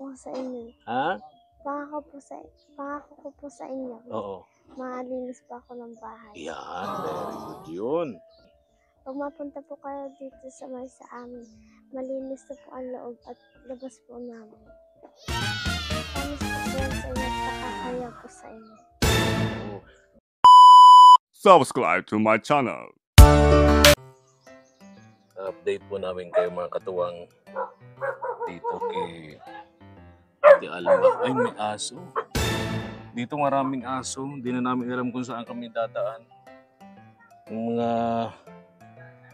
po sa inyo. Ha? Pangako ko po sa inyo. Oo. Malinis pa ako ng bahay. Yan, very good yun. Pag mapunta po kayo dito sa amin, malinis na po ang loob at labas po namin. Promise po yan sa inyo at kakakaya po sa inyo. Subscribe to my channel. Update po namin kayo mga katuwang dito kay Ate Alma. Ay, may aso. Dito maraming aso. Hindi na namin alam kung saan kami dadaan. Yung mga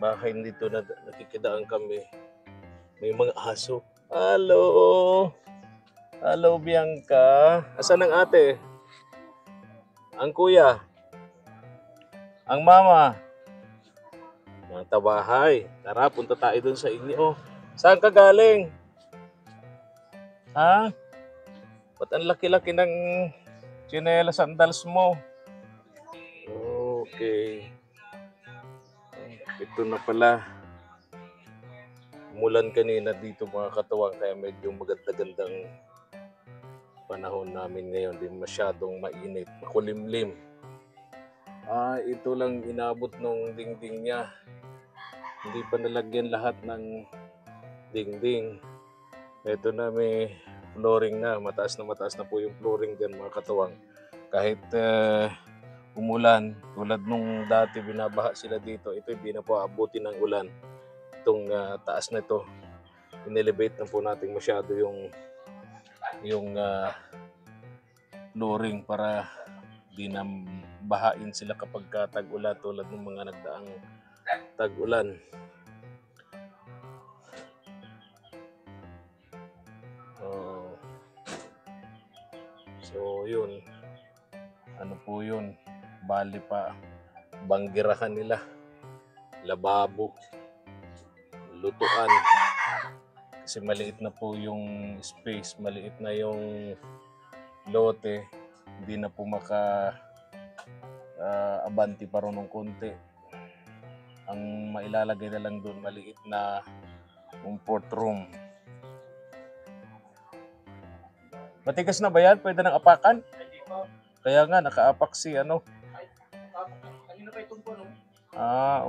bahay dito na nakikidaan kami, may mga aso. Hello! Hello, Bianca. Asan ang ate? Ang kuya? Ang mama? Mga tabahay. Tara, punta tayo dun sa inyo. Saan ka galing? Ha? Ba't ang laki-laki ng tsinelas sandals mo? Okay. Ito na pala. Umulan kanina dito mga katuwang kaya medyo maganda-gandang panahon namin ngayon. Di masyadong mainit, makulimlim. Ito lang inabot nung dingding niya. Hindi pa nalagyan lahat ng dingding. Ito na may flooring na. Mataas na po yung flooring dyan mga katuwang. Kahit umulan, tulad nung dati binabaha sila dito, ito hindi na po abutin ng ulan. Itong taas na ito, inelevate na po natin masyado yung flooring para di na bahain sila kapag tag-ulan tulad ng mga nagdaang tag-ulan. So yun, ano po yun, bali pa banggirahan nila, lababo, lutuan, kasi maliit na po yung space, maliit na yung lote, hindi na po abanti pa rin ng konti. Ang mailalagay na lang doon maliit na comfort room. Matigas na ba yan? Pwede nang apakan? Kaya nga, nakaapak si ano.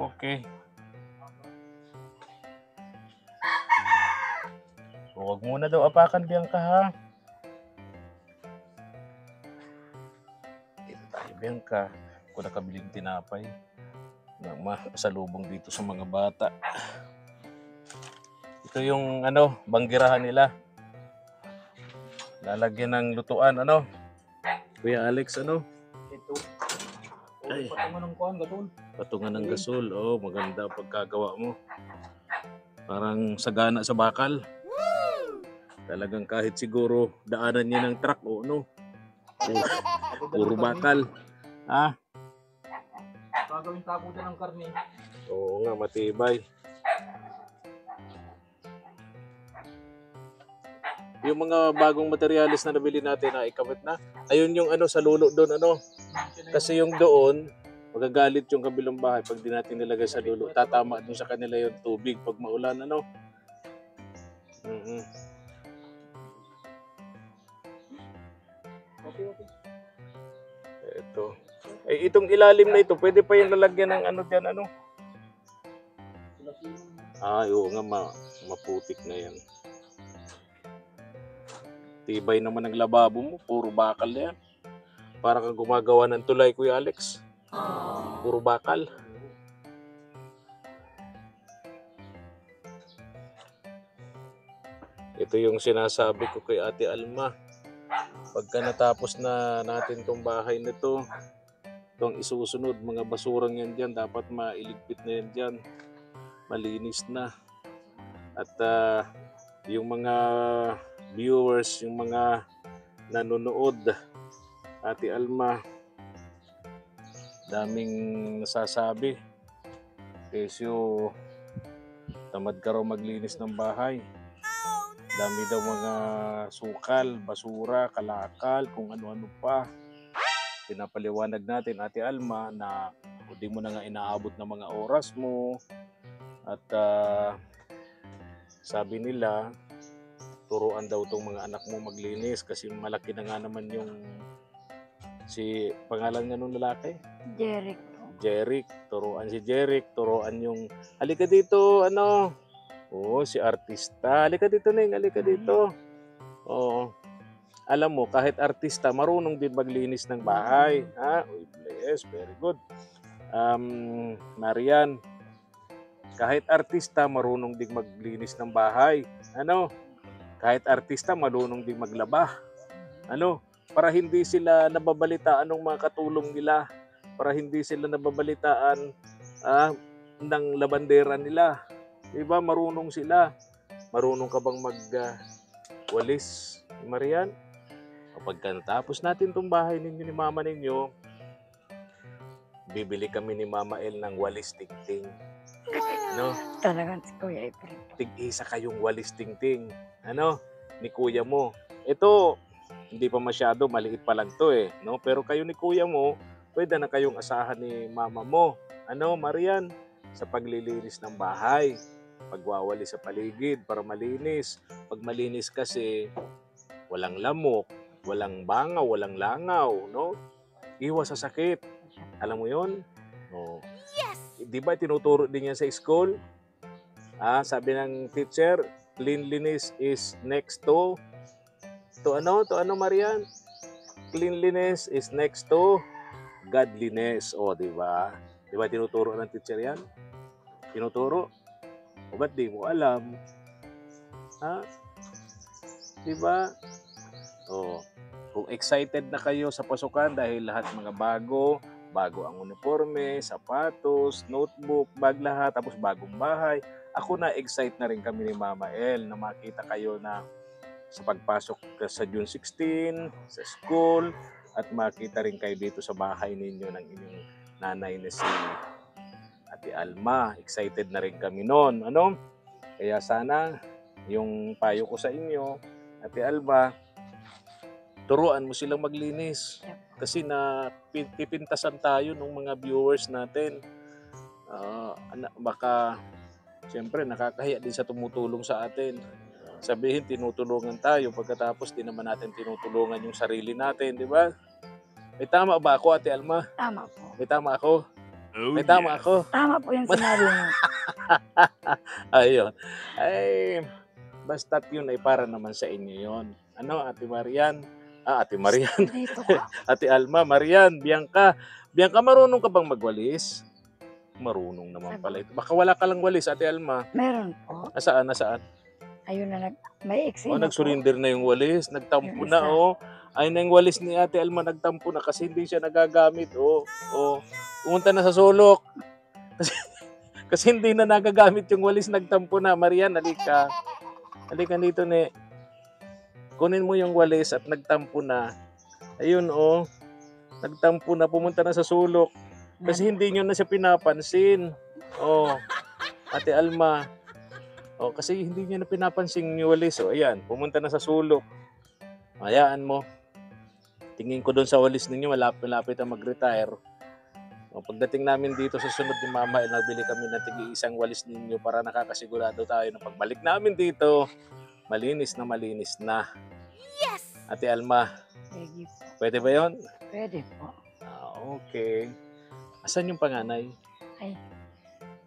Okay. Huwag muna daw apakan, Bianca, ha? Dito tayo, Bianca. Kung nakabiling tinapay na masalubong dito sa mga bata. Ito yung banggirahan nila. Lalagyan ng lutuan, Kuya Alex, Ito. Ay. Patungan ng kuhan, gasol. Patungan ng gasol. Oh, maganda pagkagawa mo. Parang sagana sa bakal. Talagang kahit siguro daanan niya ng truck o puro bakal. Ha? Gagawin tapo din ng karne. Oo nga, matibay. Yung mga bagong materialis na nabili natin na ikabit na. Ayun yung sa lulo doon, Kasi yung doon, magagalit yung kabilang bahay pag di natin nilagay sa lulo. Tatama dun sa kanila yung tubig pag maulan, Okay. Ito. Itong ilalim na ito, pwede pa yung lalagyan ng dyan, oo nga, maputik na yan. Tibay naman ng lababo mo, puro bakal na yan. Para kang gumagawa ng tulay, Kuya Alex. Puro bakal. Ito yung sinasabi ko kay Ate Alma. Pagka natapos na natin tong bahay na to, itong isusunod, mga basurang yan dyan, dapat mailigpit na yan dyan. Malinis na. At yung mga viewers, yung mga nanonood, Ate Alma, daming nasasabi. Kesyo, tamad ka raw maglinis ng bahay. Dami daw mga sukal, basura, kalakal, kung ano-ano pa. Pinapaliwanag natin, Ate Alma, na hindi mo na nga inaabot ng mga oras mo. At sabi nila, turuan daw tong mga anak mo maglinis kasi malaki na nga naman yung pangalan nga nung lalaki. Jeric po. Jeric, turuan si Jeric, turuan yung halika dito, ano? Oo, si artista. Halika dito, Neng, halika dito. Oo. Alam mo, kahit artista, marunong din maglinis ng bahay. Ha? Uy, bless, very good. Marian, kahit artista, marunong din maglinis ng bahay. Ano? Kahit artista, marunong din maglaba. Ano? Para hindi sila nababalitaan ng mga katulong nila. Para hindi sila nababalitaan ng labandera nila. Diba? Marunong sila. Marunong ka bang walis, Marian? Kapag natapos natin itong bahay ninyo ni mama ninyo, bibili kami ni Mama El ng walis tingting. Ano? Talagang si Kuya Efren. Tig-isa kayong walis tingting. Ano? Ni kuya mo. Ito, hindi pa masyado, maliit pa lang to eh. No? Pero kayo ni kuya mo, pwede na kayong asahan ni mama mo. Ano, Marian? Sa paglilinis ng bahay. Pagwawali sa paligid para malinis. Pag malinis kasi, walang lamok, walang bangaw, walang langaw, no? Iwas sa sakit. Alam mo yon? No. Yes! Di ba tinuturo din yan sa school? Sabi ng teacher, cleanliness is next to ano? To ano, Marian? Cleanliness is next to godliness. O, di ba? Di ba tinuturo ng teacher yan? Tinuturo? O ba't di mo alam? Ha? Di ba? O, kung excited na kayo sa pasukan dahil lahat mga bago ang uniforme, sapatos, notebook, bag lahat, tapos bagong bahay. Ako na excite na rin kami ni Mama El na makita kayo na sa pagpasok sa June 16, sa school, at makita rin kayo dito sa bahay ninyo ng inyong nanay na si Ate Alma. Excited na rin kami noon. Ano? Kaya sana yung payo ko sa inyo, Ate Alma, turuan mo silang maglinis. Kasi pipintasan tayo ng mga viewers natin. Baka, siyempre, nakakahiya din sa tumutulong sa atin. Sabihin, tinutulungan tayo. Pagkatapos, di naman natin tinutulungan yung sarili natin. Di ba? May tama ba ako, Ate Alma? Tama po. May tama ako? Oh, May tama yes. ako? Tama po yung sinabi mo. Ayun. Ay, basta't yun ay para naman sa inyo yun. Ano, Ate Marian? Ate Marian. Dito ka. Ate Alma, Marian, Bianca. Bianca, marunong ka bang magwalis? Marunong naman pala ito. Baka wala ka lang walis, Ate Alma. Meron po. Nasaan? Ayun na, may exit na po. Nag-surrender na yung walis. Nagtampo Yung na, isa. Ayun na yung walis ni Ate Alma, nagtampo na kasi hindi siya nagagamit, Pumunta na sa sulok. Kasi hindi na nagagamit yung walis, nagtampo na. Marian, halika. Halika dito, ne. Kunin mo yung walis at nagtampo na. Ayun, nagtampo na, pumunta na sa sulok. Kasi hindi nyo na siya pinapansin. Ate Alma. Kasi hindi nyo na pinapansin yung walis. Ayan, pumunta na sa sulok. Hayaan mo. Tingin ko doon sa walis ninyo, malapit na mag-retire. Pagdating namin dito sa sunod ni Mama, nabili kami ng tig-isang walis ninyo para nakakasigurado tayo na pagbalik namin dito, malinis na. Yes! Ate Alma, Sige po. pwede ba yun? Pwede po. Okay. Asan yung panganay? Ay,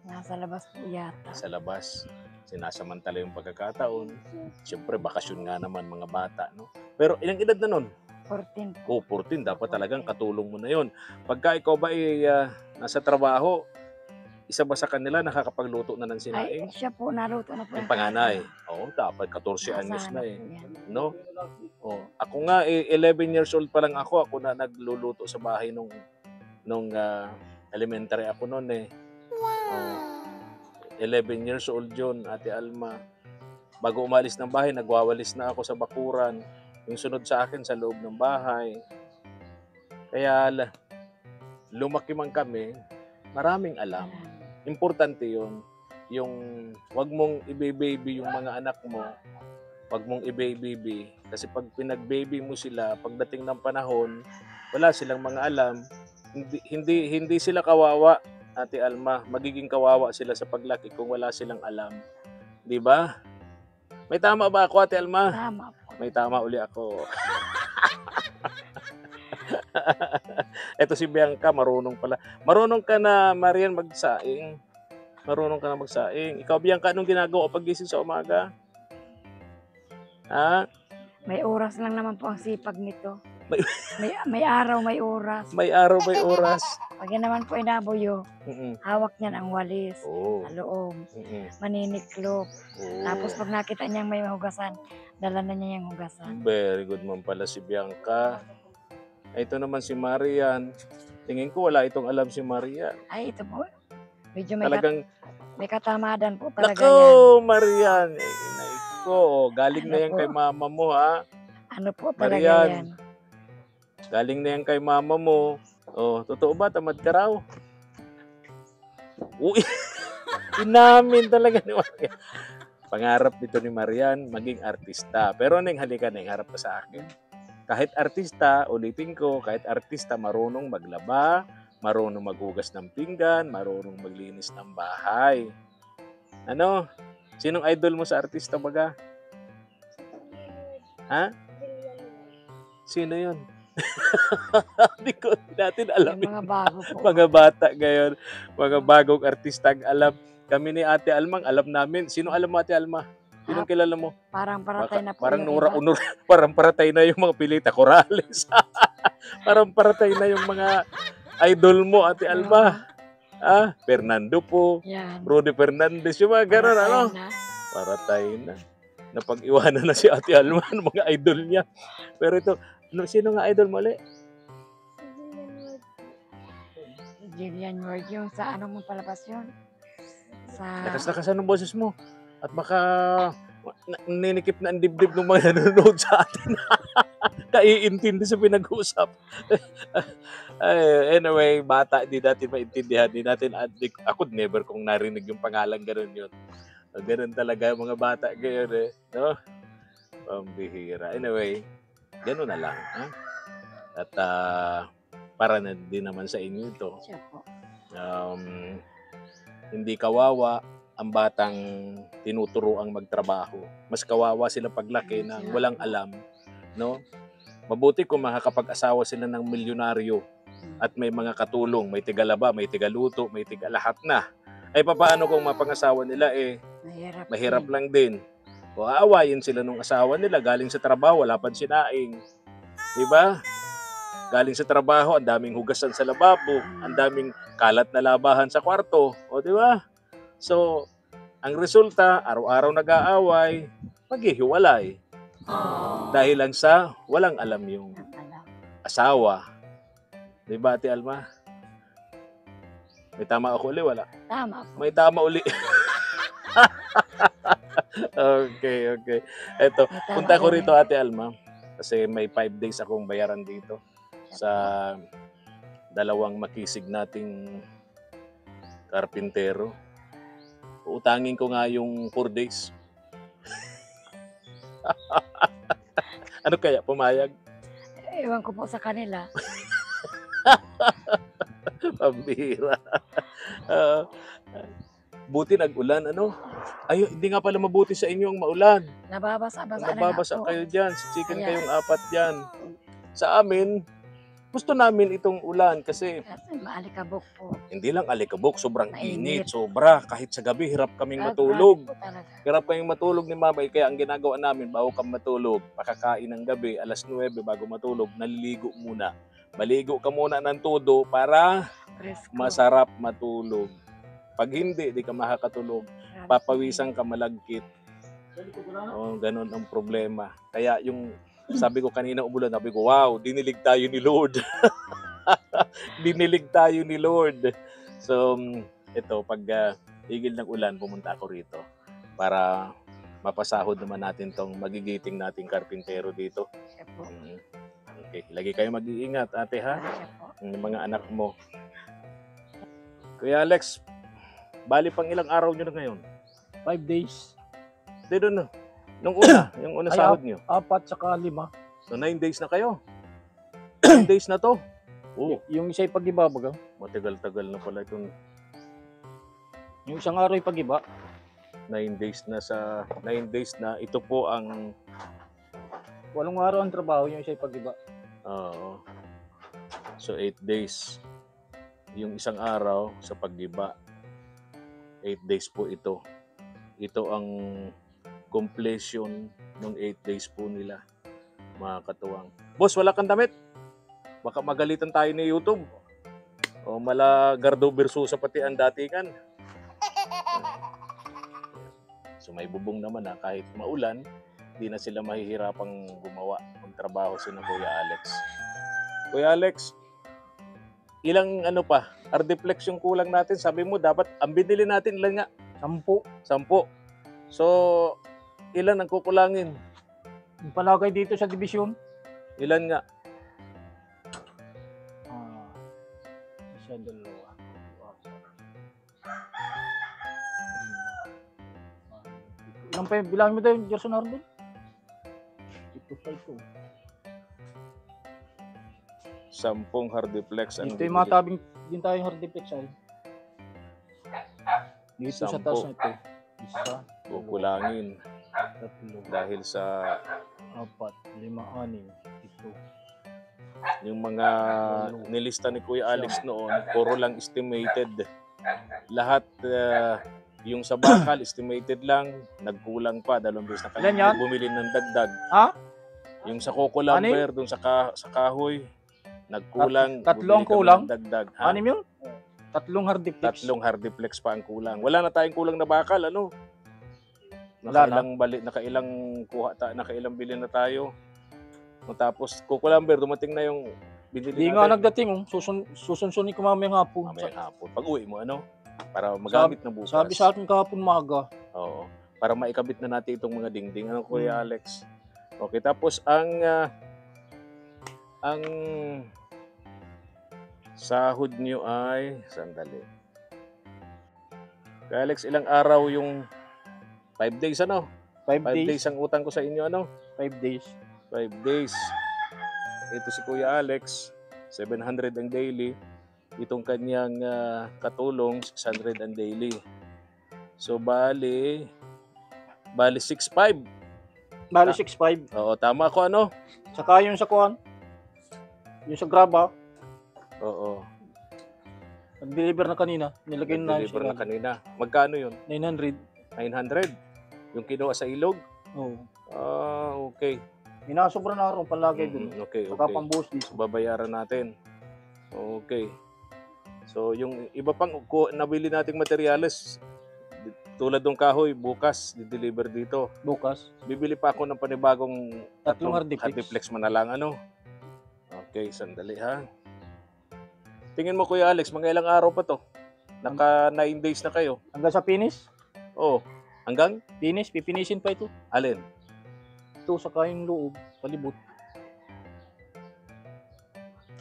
nasa labas po yata. Sa labas. Sinasamantala yung pagkakataon. Siyempre, bakasyon nga naman mga bata, no? Pero ilang edad na nun? 14 po. 14. Dapat talagang katulong mo na yun. Pagka ikaw ba nasa trabaho, isa ba sa kanila nakakapagluto na ng sinaing? Ay, siya po, naluto na po. Yung panganay. Dapat 14 anyos na eh. Po yan. No? Ako nga 11 years old pa lang ako na nagluluto sa bahay nung elementary ako noon eh. 11 years old yun, Ate Alma. Bago umalis ng bahay, nagwawalis na ako sa bakuran. Yung sunod sa akin sa loob ng bahay. Kaya lumaki man kami, maraming alam. Importante yun. Yung wag mong i-baby yung mga anak mo. Wag mong i-baby. Kasi pag pinag-baby mo sila, pagdating ng panahon, wala silang mga alam. Hindi sila kawawa, Ate Alma. Magiging kawawa sila sa paglaki kung wala silang alam. 'Di ba? May tama ba ako, Ate Alma? Tama po. May tama uli ako. Ito si Bianca, marunong pala. Marunong ka na, Marian, magsaing. Marunong ka na magsaing. Ikaw, Bianca, anong ginagawa pag-gising sa umaga? Ha? May oras lang naman po ang sipag nito. May- May araw, may oras. May araw, may oras. Pag yan naman po inabuyo, Mm-mm. hawak niyan ang walis. Oo. Sa loob, Mm-mm. maniniklop. Oo. Tapos pag nakita niyang may hugasan, dala na niya yung hugasan. Very good man pala si Bianca. Ito naman si Marian. Tingin ko wala itong alam si Marian. Ay, ito po. Medyo Talagang, may katamadan po talaga nako, yan. Marian. Eh, inay ko. Galing na Ano yan po? kay mama mo, ha? Ano po talaga Marian. yan? Galing na yan kay mama mo. Oh, totoo ba? Tamad ka raw? Uy! Inamin talaga ni Marian. Pangarap nito ni Marian, maging artista. Pero neng, halika neng, harap ka sa akin. Kahit artista, ulitin ko, kahit artista, marunong maglaba, marunong maghugas ng pinggan, marunong maglinis ng bahay. Ano? Sinong idol mo sa artista baga? Ha? Sino yun? Hindi ko natin alam. Yung mga bago po. Mga bata ngayon, mga bagong artista ang alam. Kami ni Ate Almang, alam namin. Sino alam mo, Ate Alma? Sinong kilala mo? Parang paratay na po Parang yung Nora iba. Honor, parang paratay na yung mga Pilita Corrales. Parang paratay na yung mga idol mo, Ate Alma. Ah, Fernando po, Yan. Rudy Fernandez, yung mga ganun, Paratay ano? na. Paratay na. Napag-iwanan na si Ate Alma ng mga idol niya. Pero ito, sino nga idol mo ulit? Jillian Ward, yung sa ano mong palabas yun? Sa... Lakas-lakasan ng boses mo. At baka ninikip na ang dibdib ng mga nanonood sa atin. Kaiintindi sa pinag-uusap. Anyway, bata, di natin maintindihan. Di natin, ako never kong narinig yung pangalan ganun yun. Ganun talaga yung mga bata ngayon eh. No? Pambihira. Anyway, ganun na lang. Ha? At para na din naman sa inyo ito. Siya po. Hindi kawawa ang batang tinuturuang magtrabaho. Mas kawawa sila paglaki na walang alam, no? Mabuti kung makakapag-asawa sila ng milyonaryo at may mga katulong, may tigalaba, may tigaluto, may tigalahat na. Ay papaano kung mapangasawa nila mahirap lang din. O aawayin sila nung asawa nila galing sa trabaho, wala pang sinaing. 'Di ba? Galing sa trabaho, ang daming hugasan sa lababo, ang daming kalat na labahan sa kwarto. O, di ba? So, ang resulta, araw-araw nag-aaway, maghihiwalay. Dahil lang sa walang alam yung asawa. Di ba, Ate Alma? May tama ako uli, wala? Tama po. May tama uli. Okay. Eto, May tama punta ko uli. rito, Ate Alma. Kasi may 5 days akong bayaran dito sa dalawang makisig nating karpintero. Uutangin ko nga yung 4 days. Ano kaya, pumayag? Ewan ko po sa kanila. Pambira. Buti nag-ulan, ano? Ay, hindi nga pala mabuti sa inyo ang maulan. Nababasa-basa na Nababasa nga po. kayo dyan. Siksikan Kaya- kayong 4 dyan. Sa amin, gusto namin itong ulan kasi Kasi maalikabok po. hindi lang alikabok, sobrang init, Mainit. sobra. Kahit sa gabi, hirap kaming Ah, matulog. grabe po talaga. Hirap kaming matulog ni mama. Kaya ang ginagawa namin, bago kami matulog, pakakain ng gabi, alas 9 bago matulog, naliligo muna. Maligo ka muna ng todo para Presko. masarap matulog. Pag hindi, di ka makakatulog. Grabe. Papawisan ka, malagkit. Oh, ganun ang problema. Kaya yung sabi ko kanina umulan, sabi ko, wow, dinilig tayo ni Lord. Dinilig tayo ni Lord. So, ito, pag tigil ng ulan, pumunta ako rito para mapasahod naman natin tong magigiting nating karpintero dito. Siya po. Okay, lagi kayo mag-iingat, ate, ha? Siya po. Yung mga anak mo. Kuya Alex, bali pang ilang araw nyo na ngayon? 5 days. Hindi doon, nung una, yung una Ay, sahod nyo. 4 saka 5. So 9 days na kayo. 9 days na to. Oh, Yung isa yung pag-iba baga. matagal-tagal na pala itong... Yung isang araw yung pag-iba. 9 days na. Ito po ang 8 araw ang trabaho yung isa pag-iba. oo. So 8 days. Yung isang araw sa paggiba. 8 days po ito. Ito ang completion ng 8 days po nila. Mga katuwang. Boss, wala kang damit? Baka magalitan tayo ni YouTube. O mala Gardo Versusa pati ang datingan. So may bubong naman na kahit maulan, di na sila mahihirapang gumawa. Magtrabaho si na Kuya Alex. Kuya Alex, ilang ano pa? Ardiplex yung kulang natin. Sabi mo dapat, ang binili natin ilan nga? 10. 10. So, ilan ang kukulangin? Yung palagay dito sa division. Ilan nga? Isa, dalawa. Ilang pa yung bilangin mo tayo, Gerson Arbel? Ito pa ito. 10 hardiplex ang Ito yung bibili. mga tabing din tayong hardiplex ay. Dito sa 10. taas na ito. Isa, Kukulangin 3, dahil sa 4, 5, 6, ito. yung mga nilista ni Kuya Alex noon, puro lang estimated. Lahat yung sa bakal, estimated lang, nagkulang pa. 2 beses na Ilan yan? kami bumili ng dagdag. Ha? Yung sa Coco Lumber, dun sa kahoy, nagkulang. Tatlong bumili kami kulang? ng dagdag. Ha? 6 yun? 3 hardiplex. 3 hardiplex pa ang kulang. Wala na tayong kulang na bakal, ano? Wala na. Nakailang bili na tayo. Tapos Coco Lumber, dumating na yung binili Hindi nga nagdating. Susunsunin ko mamayang hapon. Mamayang hapon. Pag-uwi mo, ano? Para magamit na bukas. Sabi sa akin kahapon maaga. Oo. Para maikabit na natin itong mga dingding. Ano, Kuya Alex? Okay, tapos ang sahod nyo ay, sandali. Kuya Alex, ilang araw yung 5 days, ano? 5 5 days. days ang utang ko sa inyo, ano? 5 days. 5 days. Ito si Kuya Alex, 700 ang daily. Itong kanyang katulong, 600 ang daily. So, bali 6.5. Bali 6.5. Oo, tama ako, ano? Saka yung sa kuwan. Yung sa graba. Oo. Nag-deliver na kanina. Nilagay na Nag-deliver na kanina. Magkano yun? 900. 900? Yung kinuha sa ilog? Oo. Ah, okay. Minasobra na araw palagi dun. Okay, Saka okay. pambuhos So, dito. babayaran natin. Okay. So, yung iba pang nabili nating materyales, tulad ng kahoy, bukas, di-deliver dito. Bukas. Bibili pa ako ng panibagong 3 hardiplex. hardiplex man na lang, ano? Okay, sandali ha. Tingin mo, Kuya Alex, mga ilang araw pa to? Naka 9 days na kayo. Hanggang sa finish. Oh, hanggang? Finish. Pipinisin pa ito. Alin? Ito saka yung loob. Palibot.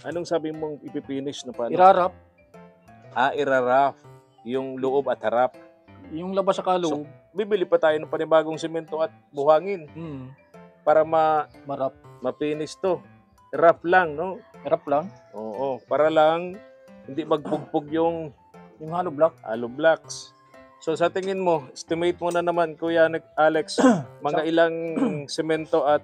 Anong sabi mong ipipinish na paano? Irarap. Iraraf. Yung loob at harap. Yung labas saka loob. Bibili pa tayo ng panibagong simento at buhangin para Marap. ma-finish to. Rough lang, no? Marap lang. Oo, para lang hindi magpugpog yung Yung hollow block. hollow blocks. So sa tingin mo, estimate mo na naman, Kuya Alex, mga ilang semento at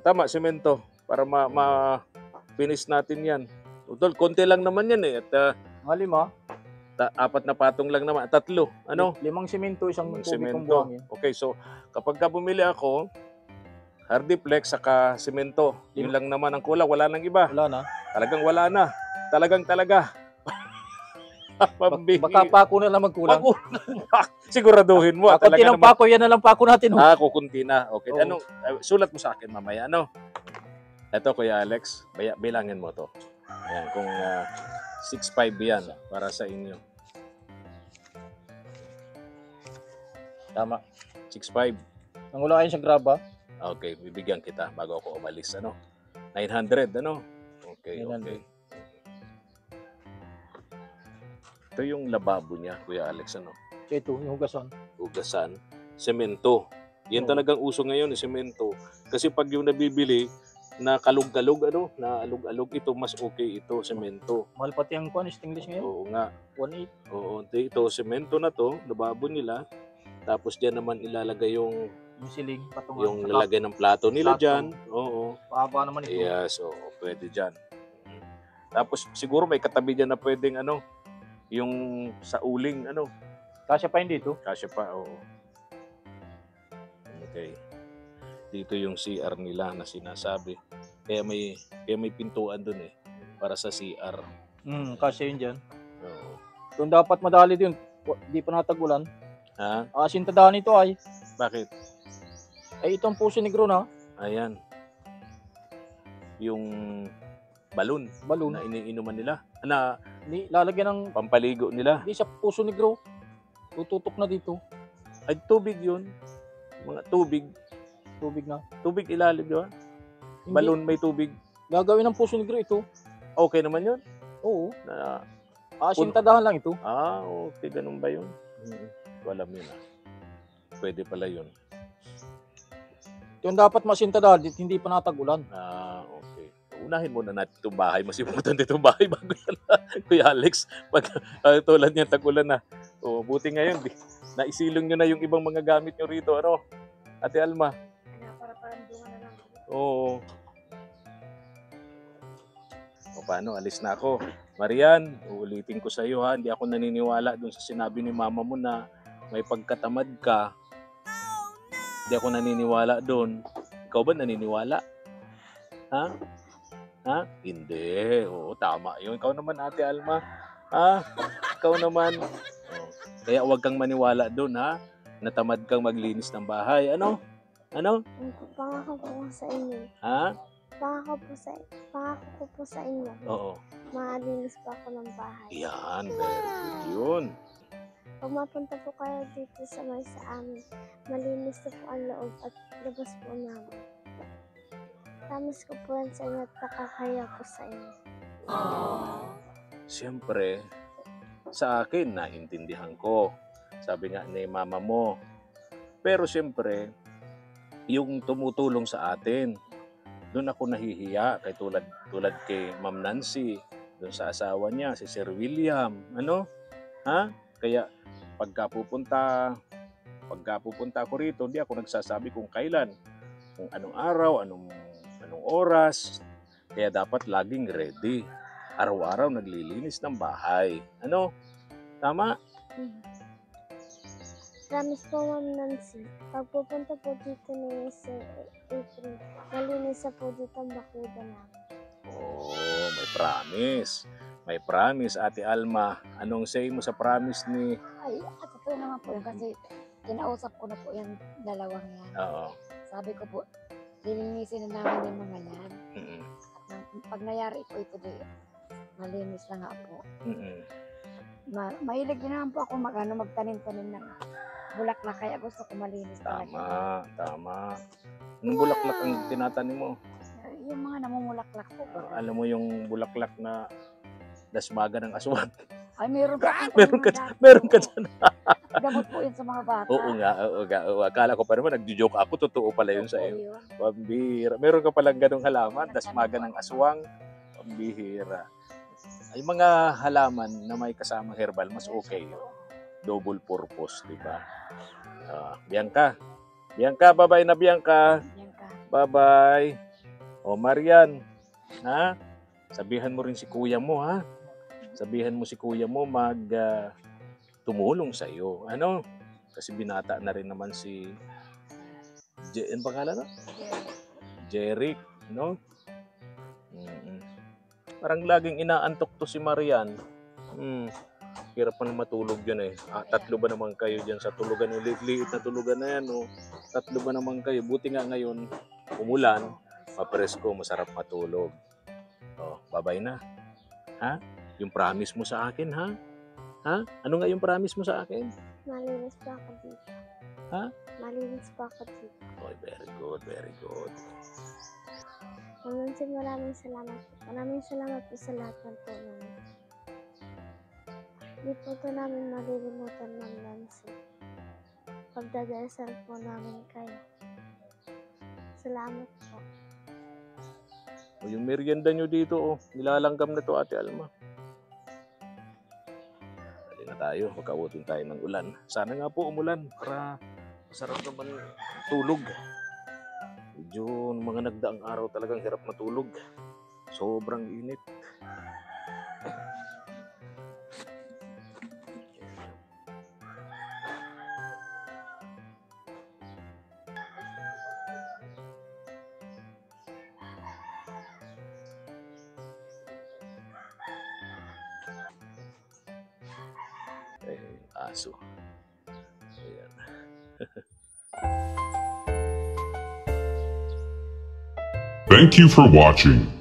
tama, semento para ma-finish natin yan. Utol, konti lang naman yan eh. At Mga 5. 4 na patong lang naman. 3. Ano? 5 semento, isang Yung tubig kong semento. buhangin. Okay, so kapag ka bumili ako, hardiplex saka semento. Yun lang naman ang kulang. Wala nang iba. Wala na. Talagang wala na. Talaga. Pambihira. Baka pako na lang magkulang. Siguraduhin mo. Kunti ng naman. pako, yan na lang pako natin. Kukunti na. Okay. Oo. Anong, sulat mo sa akin mamaya, ano? Ito, Kuya Alex, bilangin mo to. Ayan, kung 6.5 yan para sa inyo. Tama. 6.5. Ang ulain sa graba. Okay, bibigyan kita bago ako umalis, ano? 900, ano? Okay, 900. okay. Ito yung lababo niya, Kuya Alex, ano? So ito, yung hugasan. Hugasan, semento. Yan Oo. talagang uso ngayon, semento. Kasi pag yung nabibili, na kalug-kalug, ano, na alug-alug. Ito, mas okay ito, semento. Mahal pati ang kuan, stainless ngayon. Oo nga. 1.8. Oo, ito, semento na to, lababo nila. Tapos diyan naman ilalagay yung Yung siling, patungan. yung lalagay ng plato nila Plato. diyan. Oo. Pahaba naman ito. Yes, oo, pwede diyan. Tapos siguro may katabi diyan na pwedeng ano, yung sa uling ano, Kasya pa yun dito. kasya pa, oo. Okay. Dito yung CR nila na sinasabi. Kaya may pintuan doon eh para sa CR. Kasya yun dyan. Oo. Kung dapat madali din, di pa natagulan. Ha? Asin tadaan ito ay. Bakit? Ay itong Puso Negro na. Ayan. Yung balon Balon. na iniinuman nila. Na Di, lalagyan ng, pampaligo nila. di sa Puso Negro. Tututok na dito. Ay, tubig yun. Mga tubig. Tubig na. Tubig ilalim, di ba? Hindi. Balon may tubig. Gagawin ng Puso Negro ito. Okay naman yun. Oo. Na, Asin tadahan lang ito. okay. Ganun ba yun? Ko alam yun Pwede pala yun. Yung dapat masintadahan, hindi pa natagulan. Okay. Unahin muna natin itong bahay. Mas importante itong bahay bago yan. Kuya Alex, pag tulad niya, tagulan na. Buti ngayon, naisilong nyo na yung ibang mga gamit nyo rito. Ano? Ate Alma. Para parandungan na lang. Oo. Paano? Alis na ako. Marian, uulitin ko sa iyo ha. Hindi ako naniniwala dun sa sinabi ni mama mo na may pagkatamad ka. Hindi ako naniniwala dun. Ikaw ba naniniwala? Ha? Ha? Hindi. Oo, tama yun. Ikaw naman, Ate Alma. Ha? Ikaw naman. Kaya huwag kang maniwala dun, ha? Natamad kang maglinis ng bahay. Ano? Ano? Pangako po ko sa inyo. Ha? Pangako ko po sa inyo. Oo. Maalinis pa ako ng bahay. Yan. Very good yun. Pag mapunta po kayo dito sa amin, malinis na po ang loob at labas po namin. Promise ko po yan sa inyo at nakakaya po sa inyo. Siyempre, sa akin, naintindihan ko. Sabi nga ni mama mo. Pero siyempre, yung tumutulong sa atin, doon ako nahihiya. Kay tulad kay Ma'am Nancy, doon sa asawa niya, si Sir William. Ano? Ha? Kaya, pagka pupunta ako rito, hindi ako nagsasabi kung kailan, kung anong araw, anong oras. Kaya dapat laging ready. Araw-araw naglilinis ng bahay. Ano? Tama? Promise po, Ma'am Nancy. Pag pupunta po dito ni Sir April, malinis na po dito ang bakuda namin. May promise. May promise, Ate Alma. Anong say mo sa promise ni... Ay, ako po naman po yun kasi kinausap ko na po yung dalawang yan. Oo. Sabi ko po, lilinisin na namin yung mga yan. Mm-mm. At pag nangyari po ito, malinis na nga po. Mm-mm. Mahilig din naman po ako magtanim-tanim ng bulaklak, kaya gusto ko malinis talaga. Tama. Anong bulaklak ang tinatanim mo? Yung mga namumulaklak po. Alam mo yung bulaklak na dasmaga ng aswang? Ay, meron pa po. Meron ka dyan. Gamot po yun sa mga bata. Oo nga. Akala ko pa naman, nagjo-joke ako. Totoo pala yun sa iyo. Yun. Pambihira. Meron ka palang ganong halaman, dasmaga ng aswang. Pambihira. Ay mga halaman na may kasamang herbal, mas okay yun. Double purpose, di ba? Bianca, bye-bye na Bianca. Yan ka. Bye-bye. Marian, ha? Sabihan mo rin si kuya mo, ha? Sabihan mo si kuya mo tumulong sa iyo. Ano? Kasi binata na rin naman si ano pangalan na? Jeric, no? Parang laging inaantok to si Marian. Hirap pa na matulog yun eh. 3 ba naman kayo dyan sa tulugan? Yung liit na tulugan na yan, oh. 3 ba naman kayo? Buti nga ngayon, umulan, mapresko, masarap matulog. Bye-bye na. Ha? Yung promise mo sa akin, ha? Ha? Ano nga yung promise mo sa akin? Malinis pa ako dito. Ha? Malinis pa ako dito. Very good, very good. Ma'am Nancy, maraming salamat po. Maraming salamat po sa lahat ng tulong. Hindi po ito namin malilimutan, Ma'am Nancy. Pagdadasal po namin kayo. Salamat po. O yung merienda nyo dito, oh, nilalanggam na to Ate Alma. Dali na tayo, magkautin tayo ng ulan. Sana nga po umulan para masarap naman tulog. Medyo mga nagdaang araw talagang hirap matulog. Sobrang init. Aso. Ayan. Thank you for watching.